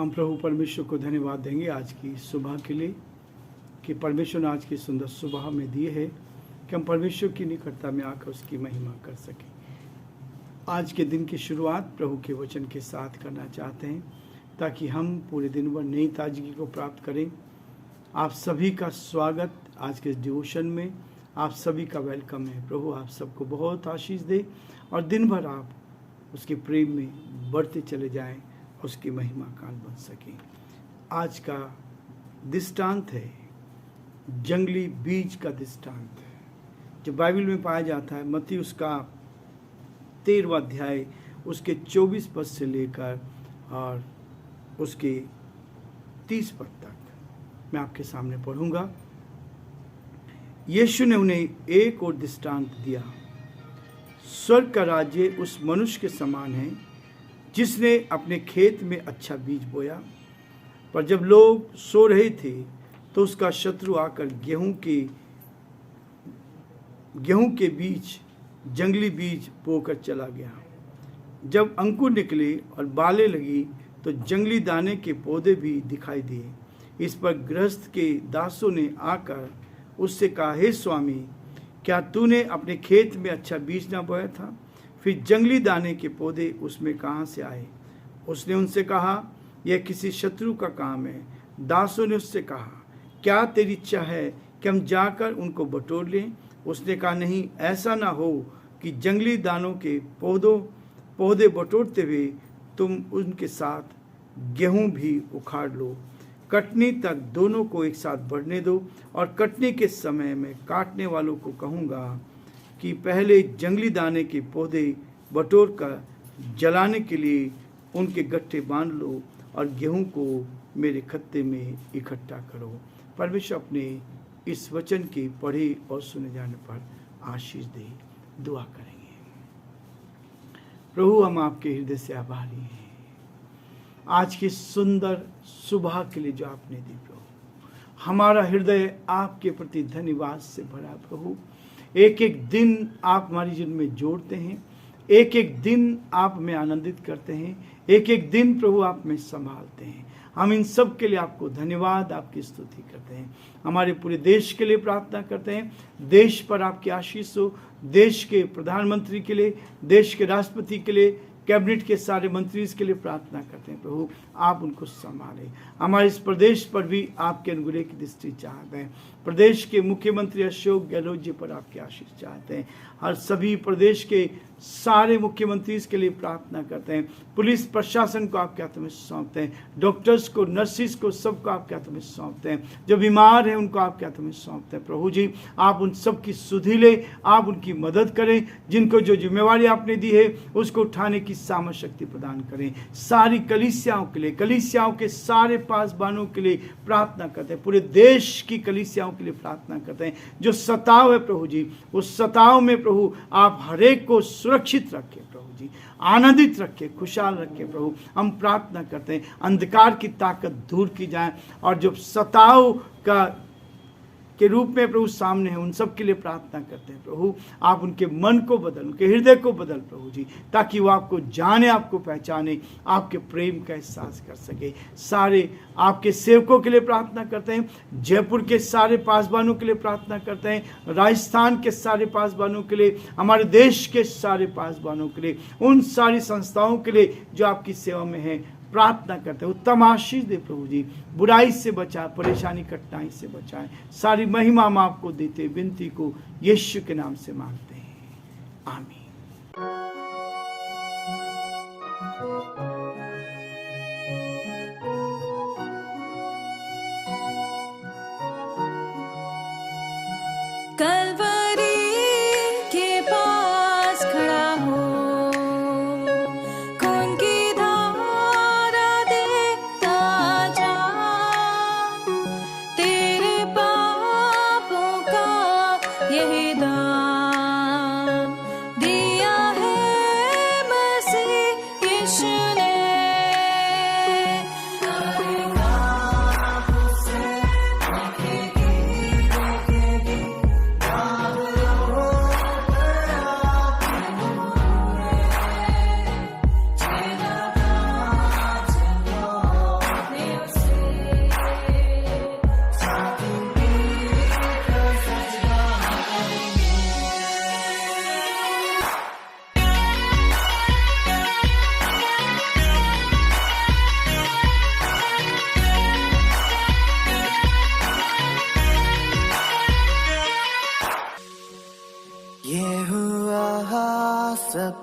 हम प्रभु परमेश्वर को धन्यवाद देंगे आज की सुबह के लिए कि परमेश्वर ने आज की सुंदर सुबह में दिए है कि हम परमेश्वर की निकटता में आकर उसकी महिमा कर सकें। आज के दिन की शुरुआत प्रभु के वचन के साथ करना चाहते हैं ताकि हम पूरे दिन भर नई ताजगी को प्राप्त करें। आप सभी का स्वागत आज के डिवोशन में, आप सभी का वेलकम है। प्रभु आप सबको बहुत आशीष दे और दिन भर आप उसके प्रेम में बढ़ते चले जाएं, उसकी महिमा कान बन सके। आज का दृष्टांत है जंगली बीज का दृष्टांत है जो बाइबल में पाया जाता है। मत्ती उसका 13वां अध्याय उसके 24 पद से लेकर और उसके 30 पद तक मैं आपके सामने पढ़ूंगा। यीशु ने उन्हें एक और दृष्टांत दिया। स्वर्ग का राज्य उस मनुष्य के समान है जिसने अपने खेत में अच्छा बीज बोया, पर जब लोग सो रहे थे तो उसका शत्रु आकर गेहूं के बीज जंगली बीज बोकर चला गया। जब अंकुर निकले और बालें लगी तो जंगली दाने के पौधे भी दिखाई दिए। इस पर गृहस्थ के दासों ने आकर उससे कहा, हे स्वामी, क्या तूने अपने खेत में अच्छा बीज ना बोया था? फिर जंगली दाने के पौधे उसमें कहाँ से आए? उसने उनसे कहा, यह किसी शत्रु का काम है। दासों ने उससे कहा, क्या तेरी इच्छा है कि हम जाकर उनको बटोर लें? उसने कहा, नहीं, ऐसा ना हो कि जंगली दानों के पौधे बटोरते हुए तुम उनके साथ गेहूं भी उखाड़ लो। कटनी तक दोनों को एक साथ बढ़ने दो, और कटने के समय में काटने वालों को कहूँगा कि पहले जंगली दाने के पौधे बटोर कर जलाने के लिए उनके गट्ठे बांध लो और गेहूं को मेरे खत्ते में इकट्ठा करो। परमेश्वर अपने इस वचन के पढ़े और सुने जाने पर आशीष दे। दुआ करेंगे। प्रभु, हम आपके हृदय से आभारी हैं आज की सुंदर सुबह के लिए जो आपने दी। प्रभु, हमारा हृदय आपके प्रति धन्यवाद से भरा। प्रभु, एक एक दिन आप हमारी जीवन में जोड़ते हैं, एक एक दिन आप में आनंदित करते हैं, एक एक दिन प्रभु आप में संभालते हैं। हम इन सब के लिए आपको धन्यवाद, आपकी स्तुति करते हैं। हमारे पूरे देश के लिए प्रार्थना करते हैं, देश पर आपकी आशीष हो। देश के प्रधानमंत्री के लिए, देश के राष्ट्रपति के लिए, कैबिनेट के सारे मंत्री के लिए प्रार्थना करते हैं। प्रभु, आप उनको संभालें। हमारे इस प्रदेश पर भी आपके अनुग्रह की दृष्टि चाहते हैं। प्रदेश के मुख्यमंत्री अशोक गहलोत जी पर आपकी आशीष चाहते हैं। हर सभी प्रदेश के सारे मुख्यमंत्री के लिए प्रार्थना करते हैं। पुलिस प्रशासन को आपके हाथ में सौंपते हैं, डॉक्टर्स को, नर्सिस को, सबको आपके हाथ में सौंपते हैं। जो बीमार हैं उनको आपके हाथ में सौंपते हैं। प्रभु जी, आप उन सब की सुधि ले, आप उनकी मदद करें। जिनको जो जिम्मेवारी आपने दी है उसको उठाने की सामर्थ शक्ति प्रदान करें। सारी कलीसियाओं के लिए, कलीसियाओं के सारे पासबानों के लिए प्रार्थना करते हैं। पूरे देश की कलीसियाओं के लिए प्रार्थना करते हैं। जो सताव है प्रभु जी, उस सताव में प्रभु आप हरेक को सुरक्षित रखें। प्रभु जी, आनंदित रखें, खुशहाल रखें। प्रभु, हम प्रार्थना करते हैं अंधकार की ताकत दूर की जाए, और जो सताव के रूप में प्रभु सामने है उन सब के लिए प्रार्थना करते हैं। प्रभु, आप उनके मन को बदल, उनके हृदय को बदल प्रभु जी, ताकि वो आपको जाने, आपको पहचाने, आपके प्रेम का एहसास कर सके। सारे आपके सेवकों के लिए प्रार्थना करते हैं। जयपुर के सारे पासबानों के लिए प्रार्थना करते हैं। राजस्थान के सारे पासबानों के लिए, हमारे देश के सारे पासबानों के लिए, उन सारी संस्थाओं के लिए जो आपकी सेवा में है प्रार्थना करते हैं। उत्तम आशीष दे प्रभु जी, बुराई से बचाए, परेशानी कठिनाई से बचाए। सारी महिमा हम आपको देते, विनती को यीशु के नाम से मांगते हैं, आमीन। यही दान दे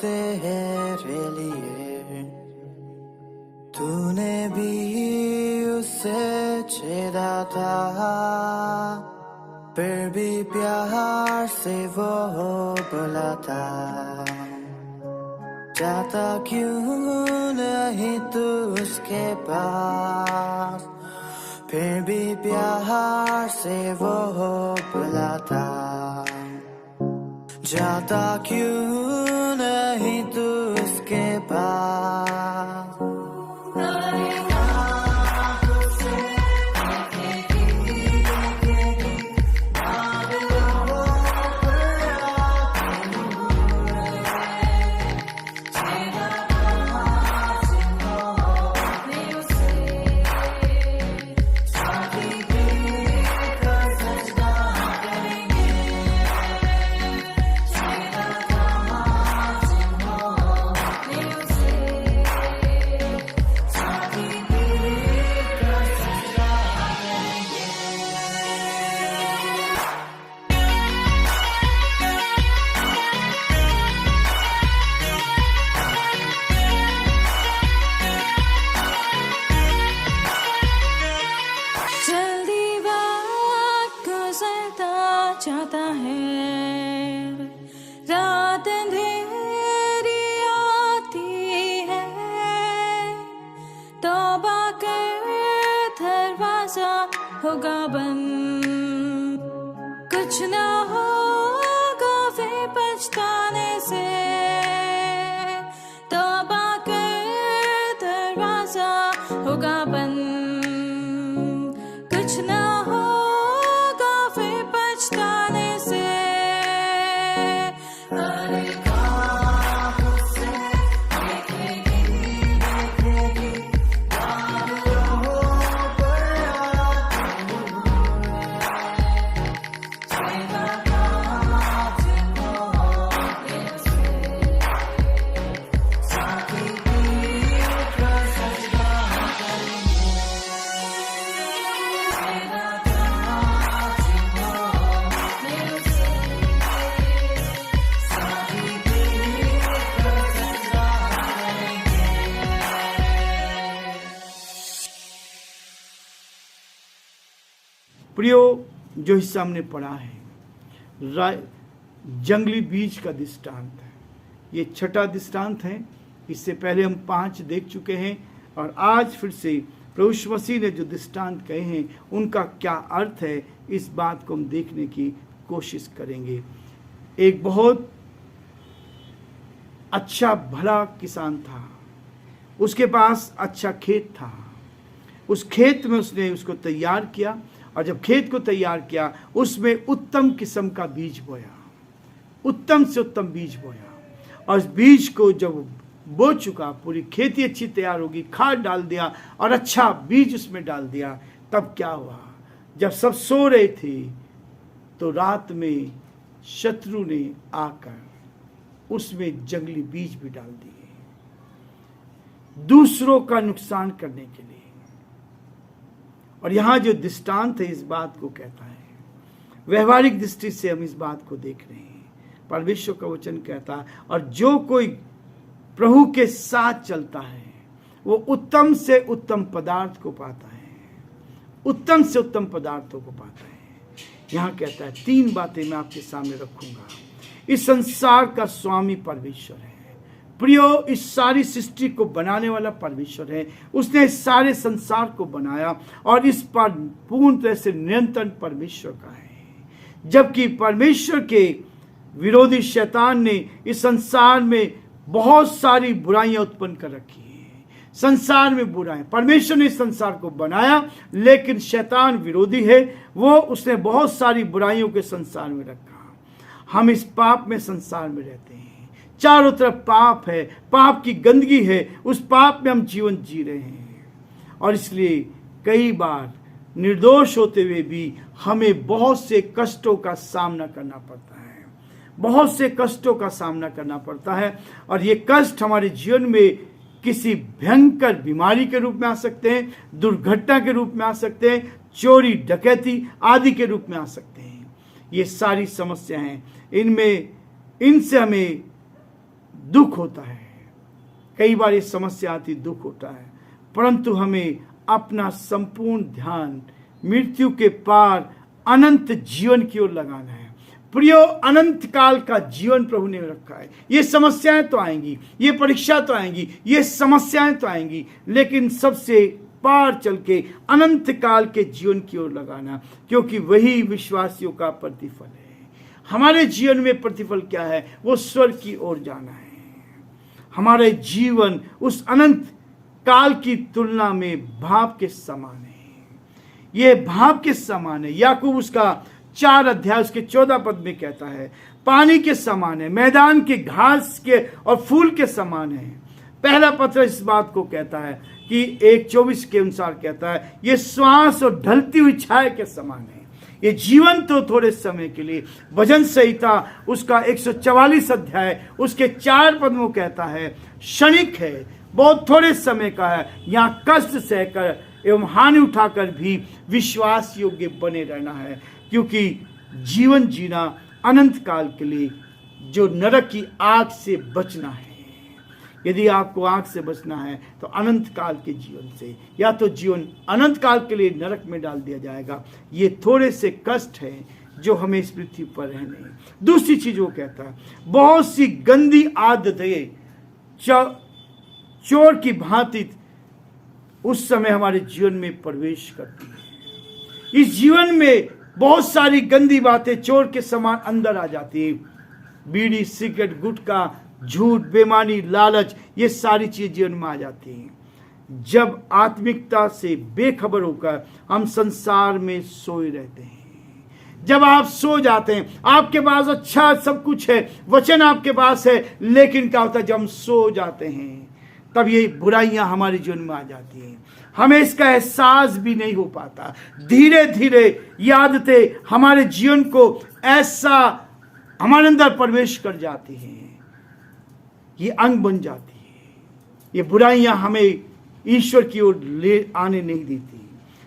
तेरे लिए। तूने भी उसे छेड़ा था, फिर भी प्यार से वो बोला था, जाता क्यों नहीं तू उसके पास। फिर भी प्यार से वो बोला था, जाता क्यों नहीं तू उसके पास। जाता है, रात अंधेरी आती है, तौबा कर दरवाजा होगा बंद, कुछ ना होगा फिर पछताने से। तौबा कर दरवाजा होगा बंद, कुछ ना प्रियो, जो हिस्सा हमने पढ़ा है जंगली बीज का दृष्टांत है। ये छठा दृष्टांत है। इससे पहले हम 5 देख चुके हैं और आज फिर से प्रभु यीशु मसीह ने जो दृष्टांत कहे हैं उनका क्या अर्थ है, इस बात को हम देखने की कोशिश करेंगे। एक बहुत अच्छा भला किसान था, उसके पास अच्छा खेत था। उस खेत में उसने उसको तैयार किया और जब खेत को तैयार किया उसमें उत्तम किस्म का बीज बोया, उत्तम से उत्तम बीज बोया। और उस बीज को जब बो चुका, पूरी खेती अच्छी तैयार होगी, खाद डाल दिया और अच्छा बीज उसमें डाल दिया, तब क्या हुआ, जब सब सो रहे थे तो रात में शत्रु ने आकर उसमें जंगली बीज भी डाल दिए, दूसरों का नुकसान करने के लिए। और यहां जो दृष्टांत है इस बात को कहता है, व्यवहारिक दृष्टि से हम इस बात को देख रहे हैं। परमेश्वर का वचन कहता है, और जो कोई प्रभु के साथ चलता है वो उत्तम से उत्तम पदार्थ को पाता है, उत्तम से उत्तम पदार्थों को पाता है। यहां कहता है 3 बातें मैं आपके सामने रखूंगा। इस संसार का स्वामी परमेश्वर है। प्रियो, इस सारी सृष्टि को बनाने वाला परमेश्वर है। उसने इस सारे संसार को बनाया और इस पर पूर्ण तरह से नियंत्रण परमेश्वर का है। जबकि परमेश्वर के विरोधी शैतान ने इस संसार में बहुत सारी बुराइयां उत्पन्न कर रखी है। संसार में बुराई, परमेश्वर ने इस संसार को बनाया लेकिन शैतान विरोधी है, वो उसने बहुत सारी बुराइयों के संसार में रखा। हम इस पाप में संसार में रहते हैं, चारों तरफ पाप है, पाप की गंदगी है, उस पाप में हम जीवन जी रहे हैं। और इसलिए कई बार निर्दोष होते हुए भी हमें बहुत से कष्टों का सामना करना पड़ता है, बहुत से कष्टों का सामना करना पड़ता है। और ये कष्ट हमारे जीवन में किसी भयंकर बीमारी के रूप में आ सकते हैं, दुर्घटना के रूप में आ सकते हैं, चोरी डकैती आदि के रूप में आ सकते हैं। ये सारी समस्या हैं, इनसे हमें दुख होता है, कई बार ये समस्या आती, दुख होता है, परंतु हमें अपना संपूर्ण ध्यान मृत्यु के पार अनंत जीवन की ओर लगाना है। प्रियो, अनंत काल का जीवन प्रभु ने रखा है। ये समस्याएं तो आएंगी, ये परीक्षा तो आएंगी, ये समस्याएं तो आएंगी, लेकिन सबसे पार चल के अनंत काल के जीवन की ओर लगाना, क्योंकि वही विश्वासियों का प्रतिफल है। हमारे जीवन में प्रतिफल क्या है? वो स्वर्ग की ओर जाना है। हमारे जीवन उस अनंत काल की तुलना में भाप के समान है। ये भाप के समान है। याकूब उसका 4 अध्याय उसके 14 पद में कहता है, पानी के समान है, मैदान के घास के और फूल के समान है। पहला पत्र इस बात को कहता है कि 1:24 के अनुसार कहता है, ये श्वास और ढलती हुई छाया के समान है। ये जीवन तो थोड़े समय के लिए। भजन संहिता उसका 144 अध्याय उसके 4 पद में कहता है, क्षणिक है, बहुत थोड़े समय का है। यहाँ कष्ट सहकर एवं हानि उठाकर भी विश्वास योग्य बने रहना है, क्योंकि जीवन जीना अनंत काल के लिए, जो नरक की आग से बचना है। यदि आपको आग से बचना है तो अनंत काल के जीवन से, या तो जीवन अनंत काल के लिए नरक में डाल दिया जाएगा। ये थोड़े से कष्ट हैं जो हमें इस पृथ्वी पर रहने हैं। दूसरी चीज वो कहता है, बहुत सी गंदी आदतें चोर की भांति उस समय हमारे जीवन में प्रवेश करती है। इस जीवन में बहुत सारी गंदी बातें चोर के समान अंदर आ जाती है। बीड़ी, सिगरेट, गुटखा, झूठ, बेईमानी, लालच, ये सारी चीजें जीवन में आ जाती हैं। जब आत्मिकता से बेखबर होकर हम संसार में सोए रहते हैं, जब आप सो जाते हैं, आपके पास अच्छा सब कुछ है, वचन आपके पास है, लेकिन क्या होता है जब हम सो जाते हैं तब ये बुराइयां हमारे जीवन में आ जाती हैं। हमें इसका एहसास भी नहीं हो पाता। धीरे धीरे ये आदतें हमारे जीवन को ऐसा हमारे अंदर प्रवेश कर जाती हैं, ये अंग बन जाती है। ये बुराइयां हमें ईश्वर की ओर ले आने नहीं देती,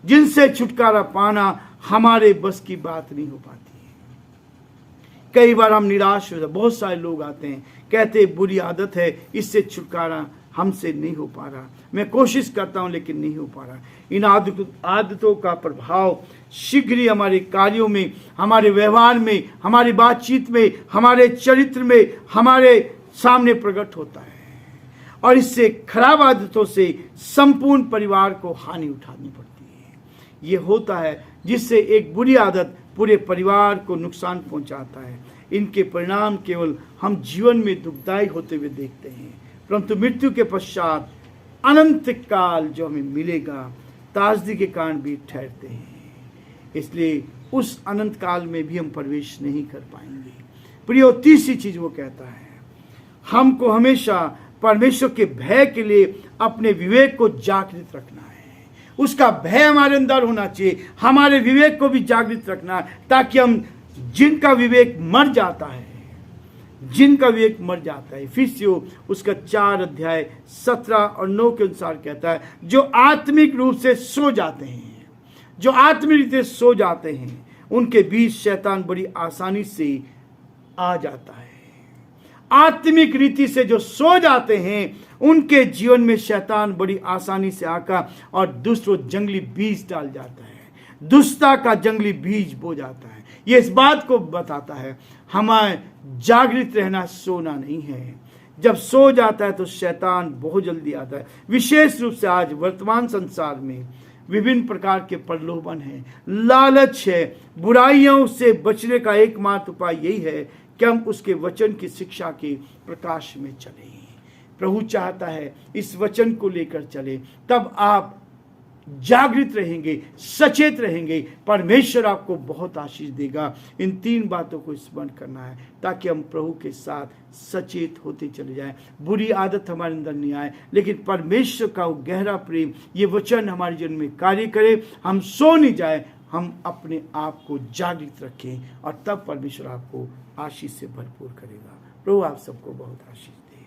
जिनसे छुटकारा पाना हमारे बस की बात नहीं हो पाती है। कई बार हम निराश हो जाते, बहुत सारे लोग आते हैं, कहते बुरी आदत है, इससे छुटकारा हमसे नहीं हो पा रहा, मैं कोशिश करता हूं लेकिन नहीं हो पा रहा। इन आदतों का प्रभाव शीघ्र ही हमारे कार्यों में, हमारे व्यवहार में, हमारी बातचीत में, हमारे चरित्र में, हमारे सामने प्रकट होता है, और इससे खराब आदतों से संपूर्ण परिवार को हानि उठानी पड़ती है। ये होता है जिससे एक बुरी आदत पूरे परिवार को नुकसान पहुंचाता है। इनके परिणाम केवल हम जीवन में दुखदायी होते हुए देखते हैं, परंतु मृत्यु के पश्चात अनंत काल जो हमें मिलेगा ताजगी के कारण भी ठहरते हैं। इसलिए उस अनंत काल में भी हम प्रवेश नहीं कर पाएंगे। प्रियो, तीसरी चीज वो कहता है, हमको हमेशा परमेश्वर के भय के लिए अपने विवेक को जागृत रखना है। उसका भय हमारे अंदर होना चाहिए, हमारे विवेक को भी जागृत रखना है, ताकि हम जिनका विवेक मर जाता है, जिनका विवेक मर जाता है, इफिसियों उसका 4 अध्याय 17 और 9 के अनुसार कहता है, जो आत्मिक रूप से सो जाते हैं, जो आत्मिक रूप से सो जाते हैं, उनके बीच शैतान बड़ी आसानी से आ जाता है। आत्मिक रीति से जो सो जाते हैं, उनके जीवन में शैतान बड़ी आसानी से आकर और दुष्ट जंगली बीज डाल जाता है, दुष्टता का जंगली बीज बो जाता है। ये इस बात को बताता है हमें जागृत रहना, सोना नहीं है। जब सो जाता है तो शैतान बहुत जल्दी आता है। विशेष रूप से आज वर्तमान संसार में विभिन्न प्रकार के प्रलोभन हैं, लालच है। बुराइयों से बचने का एकमात्र उपाय यही है कि हम उसके वचन की शिक्षा के प्रकाश में चलें। प्रभु चाहता है इस वचन को लेकर चले, तब आप जागृत रहेंगे, सचेत रहेंगे, परमेश्वर आपको बहुत आशीष देगा। इन 3 बातों को स्मरण करना है ताकि हम प्रभु के साथ सचेत होते चले जाएं। बुरी आदत हमारे अंदर नहीं आए, लेकिन परमेश्वर का वो गहरा प्रेम, ये वचन हमारे जीवन में कार्य करे। हम सो नहीं जाए, हम अपने आप को जागृत रखें, और तब परमेश्वर आपको आशीष से भरपूर करेगा। प्रभु आप सबको बहुत आशीष दे।